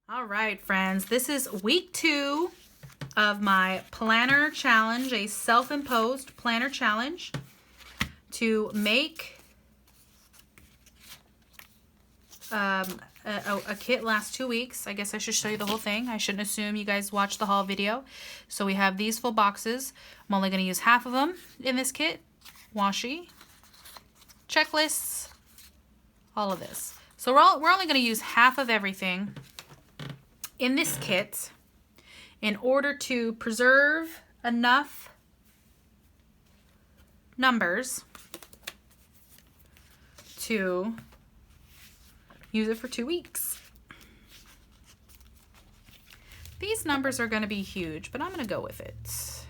All right, friends, this is week 2 of my planner challenge, a self-imposed planner challenge to make a kit last 2 weeks. I guess I should show you the whole thing. I shouldn't assume you guys watched the haul video. So we have these full boxes. I'm only going to use half of them in this kit. Washi, checklists, all of this. So we're only going to use half of everything in this kit in order to preserve enough numbers to use it for 2 weeks. These numbers are going to be huge, but I'm going to go with it.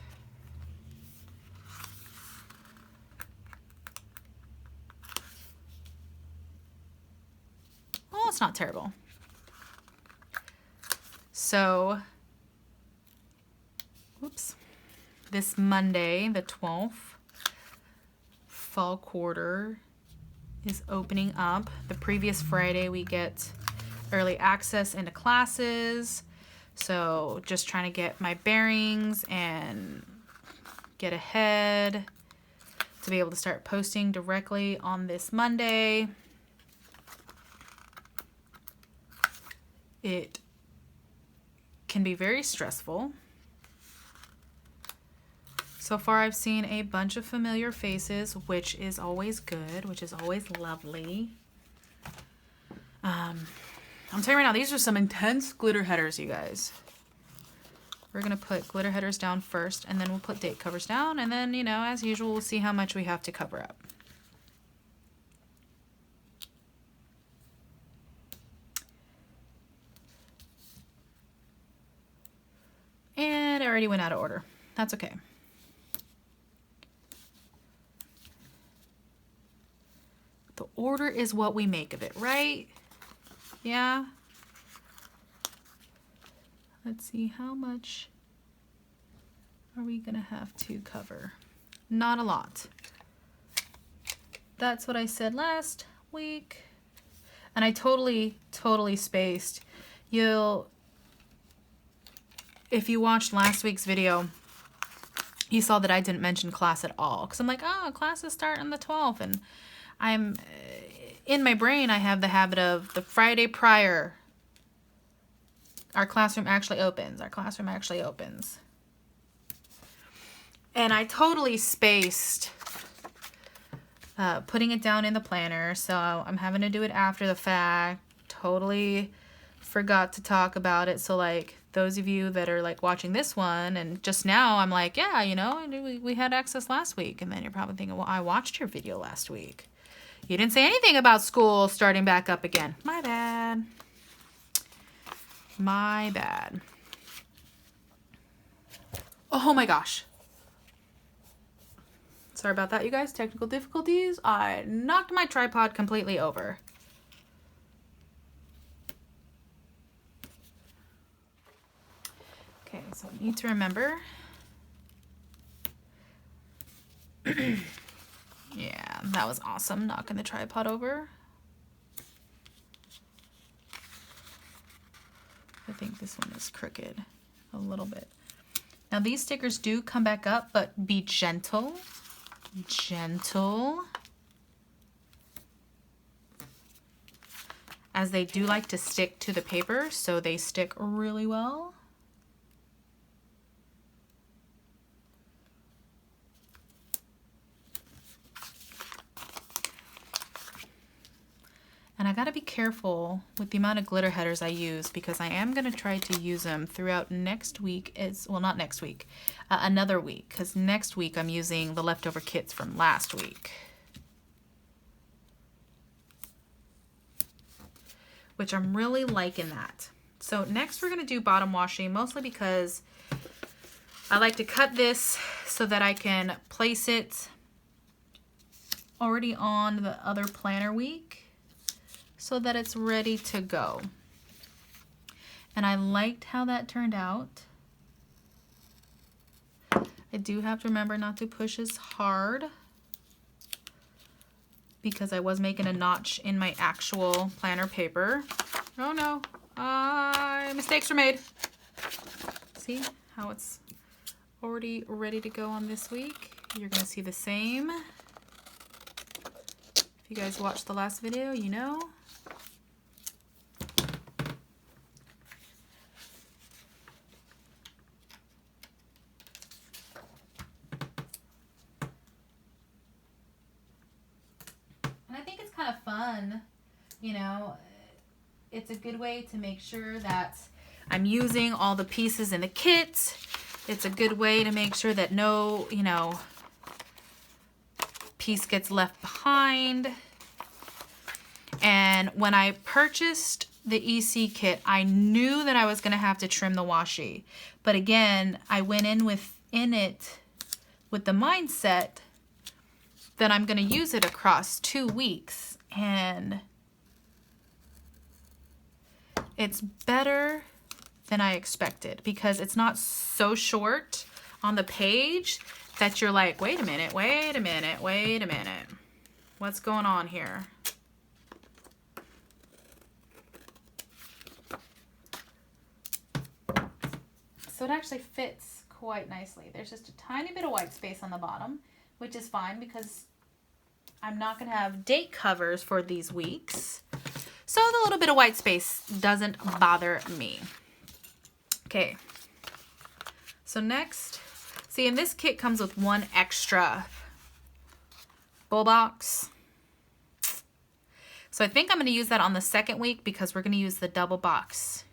Well, it's not terrible. So, whoops, this Monday, the 12th, fall quarter is opening up. The previous Friday, we get early access into classes. So, just trying to get my bearings and get ahead to be able to start posting directly on this Monday. It can be very stressful. So far I've seen a bunch of familiar faces, which is always good, which is always lovely. I'm telling you right now, these are some intense glitter headers, you guys. We're gonna put glitter headers down first, and then we'll put date covers down, and then, you know, as usual, we'll see how much we have to cover up. And I already went out of order. That's okay. The order is what we make of it, right? Yeah. Let's see, how much are we gonna have to cover? Not a lot. That's what I said last week. And I totally spaced. If you watched last week's video, you saw that I didn't mention class at all. Because I'm like, oh, classes start on the 12th. And I'm, in my brain, I have the habit of the Friday prior, our classroom actually opens. Our classroom actually opens. And I totally spaced putting it down in the planner. So I'm having to do it after the fact. Totally forgot to talk about it. So like, those of you that are like watching this one and just now I'm like, yeah, you know, we had access last week. And then you're probably thinking, well, I watched your video last week. You didn't say anything about school starting back up again. My bad. My bad. Oh my gosh. Sorry about that, you guys. Technical difficulties. I knocked my tripod completely over. Okay, so I need to remember. Yeah, that was awesome, knocking the tripod over. I think this one is crooked a little bit. Now these stickers do come back up, but be gentle. Gentle. As they do like to stick to the paper, so they stick really well. And I gotta be careful with the amount of glitter headers I use because I am gonna try to use them throughout next week. Well, not next week, another week, because next week I'm using the leftover kits from last week. Which I'm really liking that. So next we're gonna do bottom washing, mostly because I like to cut this so that I can place it already on the other planner week, so that it's ready to go. And I liked how that turned out. I do have to remember not to push as hard because I was making a notch in my actual planner paper. Oh no, Mistakes were made. See how it's already ready to go on this week? You're gonna see the same. If you guys watched the last video, you know. And I think it's kind of fun, you know. It's a good way to make sure that I'm using all the pieces in the kit. It's a good way to make sure that no, you know, piece gets left behind. And when I purchased the EC kit, I knew that I was gonna have to trim the washi. But again, I went in with the mindset that I'm gonna use it across 2 weeks, and it's better than I expected because it's not so short on the page that you're like, wait a minute, wait a minute, wait a minute. What's going on here? So it actually fits quite nicely. There's just a tiny bit of white space on the bottom, which is fine because I'm not gonna have date covers for these weeks. So the little bit of white space doesn't bother me. Okay, so next, see, and this kit comes with one extra bowl box. So I think I'm gonna use that on the second week because we're gonna use the double box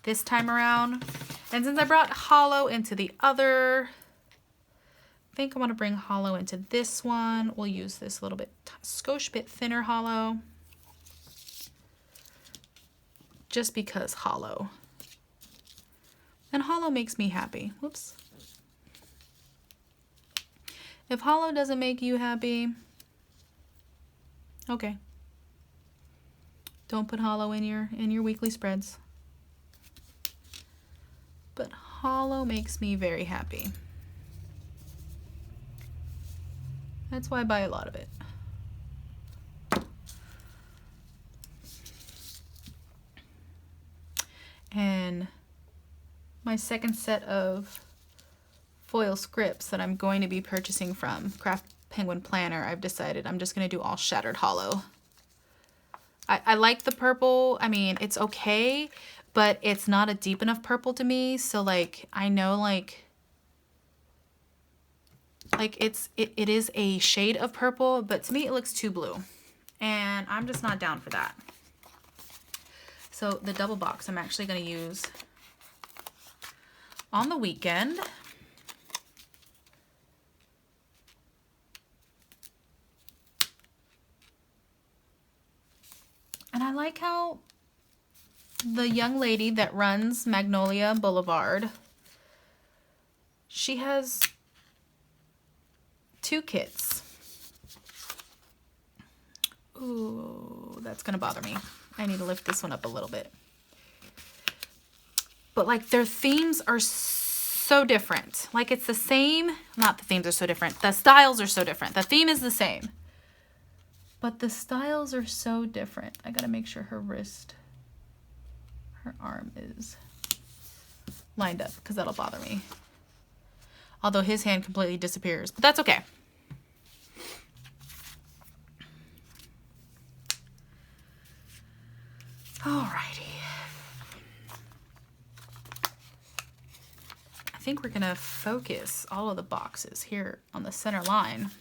this time around. And since I brought hollow into the other, I think I wanna bring hollow into this one. We'll use this little bit, skosh bit thinner hollow. Just because hollow. And hollow makes me happy. Whoops. If hollow doesn't make you happy, okay. Don't put hollow in your weekly spreads. But hollow makes me very happy. That's why I buy a lot of it. And my second set of foil scripts that I'm going to be purchasing from Craft Penguin Planner, I've decided I'm just going to do all shattered hollow. I like the purple. I mean, it's okay, but it's not a deep enough purple to me. So like, I know like it is a shade of purple, but to me it looks too blue. And I'm just not down for that. So the double box I'm actually going to use on the weekend. And I like how the young lady that runs Magnolia Boulevard, she has 2 kits. Ooh, that's going to bother me. I need to lift this one up a little bit. But like their themes are so different. Like it's the same, not the themes are so different. The styles are so different. The theme is the same. But the styles are so different. I gotta make sure her arm is lined up because that'll bother me. Although his hand completely disappears, but that's okay. Alrighty. I think we're gonna focus all of the boxes here on the center line.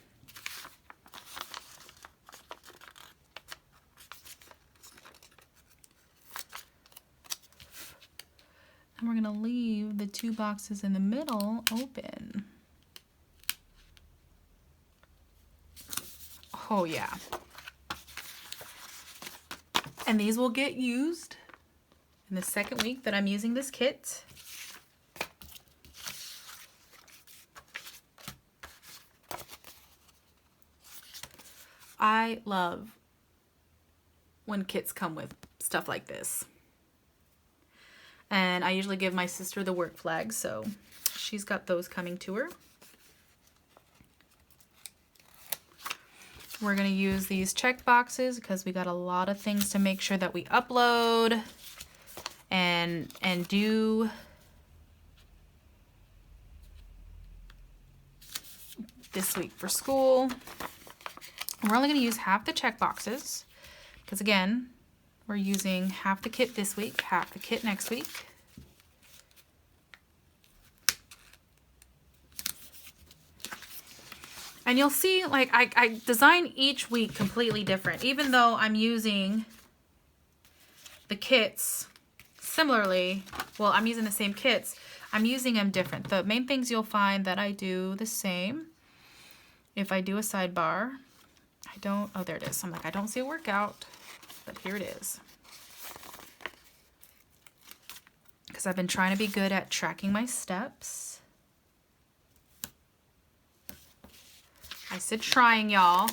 And we're gonna leave the 2 boxes in the middle open. Oh yeah. And these will get used in the second week that I'm using this kit. I love when kits come with stuff like this. And I usually give my sister the work flags, so she's got those coming to her. We're going to use these check boxes because we got a lot of things to make sure that we upload and do this week for school. And we're only going to use half the check boxes because, again, we're using half the kit this week, half the kit next week. And you'll see, like, I design each week completely different. Even though I'm using the kits similarly, well, I'm using the same kits, I'm using them different. The main things you'll find that I do the same. If I do a sidebar, I don't, oh, there it is. I'm like, I don't see a workout, but here it is. Because I've been trying to be good at tracking my steps. I said trying, y'all.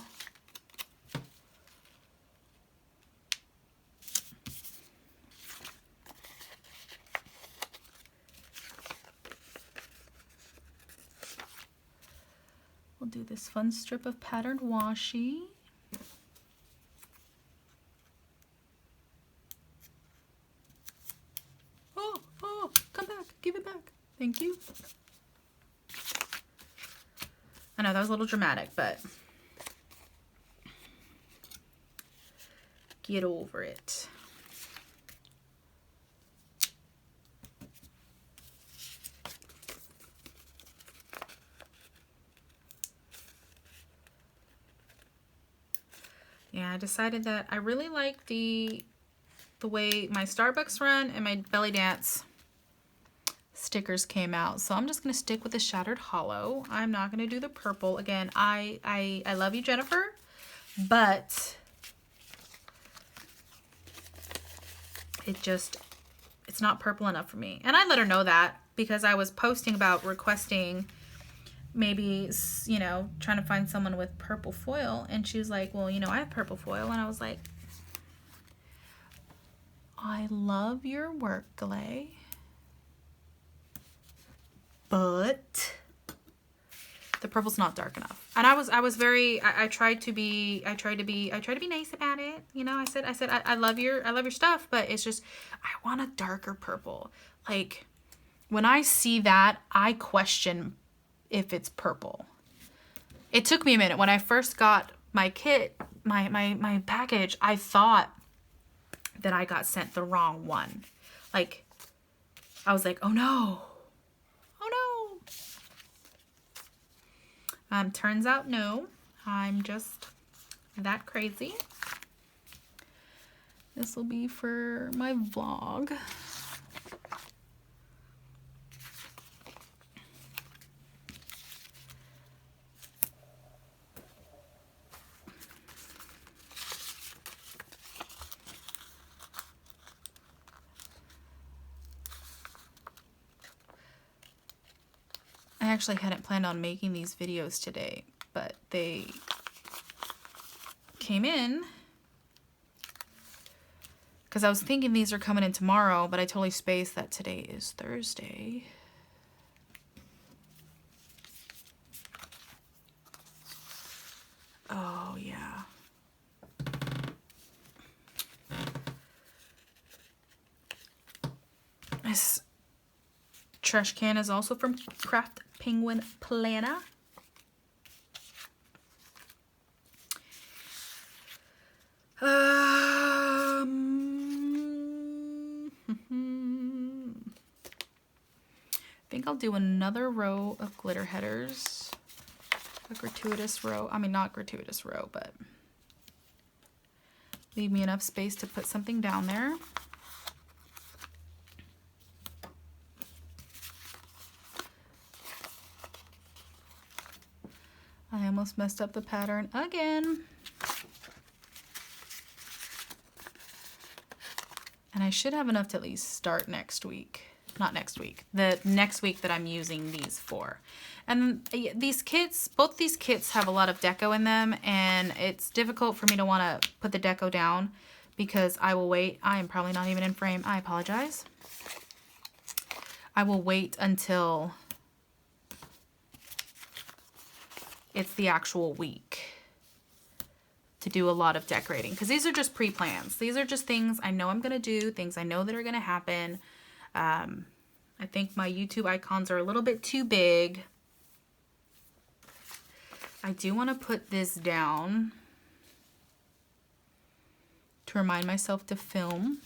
We'll do this fun strip of patterned washi. Oh, come back, give it back. Thank you. I know that was a little dramatic, but get over it. Yeah, I decided that I really like the way my Starbucks run and my belly dance stickers came out. So I'm just going to stick with the Shattered Hollow. I'm not going to do the purple. Again, I love you, Jennifer, but it's not purple enough for me. And I let her know that because I was posting about requesting maybe, you know, trying to find someone with purple foil. And she was like, well, you know, I have purple foil. And I was like, I love your work, Glay, but the purple's not dark enough. And I tried to be nice about it. You know, I said I love your stuff, but it's just, I want a darker purple. Like, when I see that, I question if it's purple. It took me a minute. When I first got my kit, my package, I thought that I got sent the wrong one. Like, I was like, oh no. Oh no. Turns out no. I'm just that crazy. This will be for my vlog. I actually hadn't planned on making these videos today, but they came in because I was thinking these are coming in tomorrow, but I totally spaced that today is Thursday. Oh, yeah. This trash can is also from Craft Penguin Planner. I think I'll do another row of glitter headers. A gratuitous row. I mean, not gratuitous row, but leave me enough space to put something down there. I almost messed up the pattern again. And I should have enough to at least start next week. Not next week. The next week that I'm using these for. And these kits, both these kits have a lot of deco in them. And it's difficult for me to want to put the deco down because I will wait. I am probably not even in frame. I apologize. I will wait until it's the actual week. to do a lot of decorating, because these are just pre-plans. These are just things I know I'm going to do, things I know that are going to happen. I think my YouTube icons are a little bit too big. I do want to put this down to remind myself to film.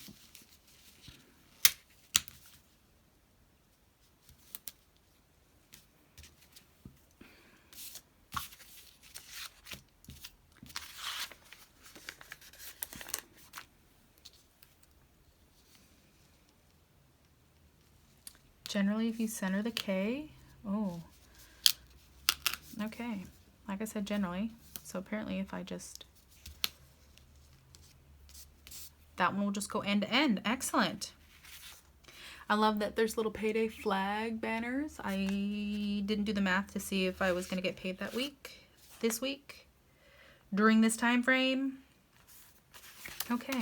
Generally, if you center the K, oh, okay. Like I said, generally. So apparently if I just, that one will just go end to end. Excellent. I love that there's little payday flag banners. I didn't do the math to see if I was going to get paid that week, this week, during this time frame. Okay.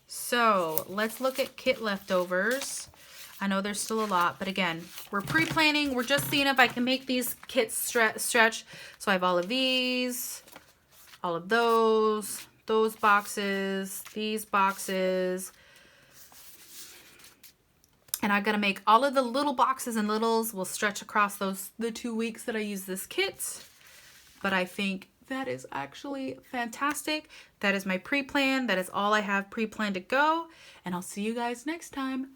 So let's look at kit leftovers. I know there's still a lot, but again, we're pre-planning. We're just seeing if I can make these kits stretch. So I have all of these, all of those boxes, these boxes. And I've got to make all of the little boxes and littles will stretch across the 2 weeks that I use this kit. But I think that is actually fantastic. That is my pre-plan. That is all I have pre-planned to go. And I'll see you guys next time.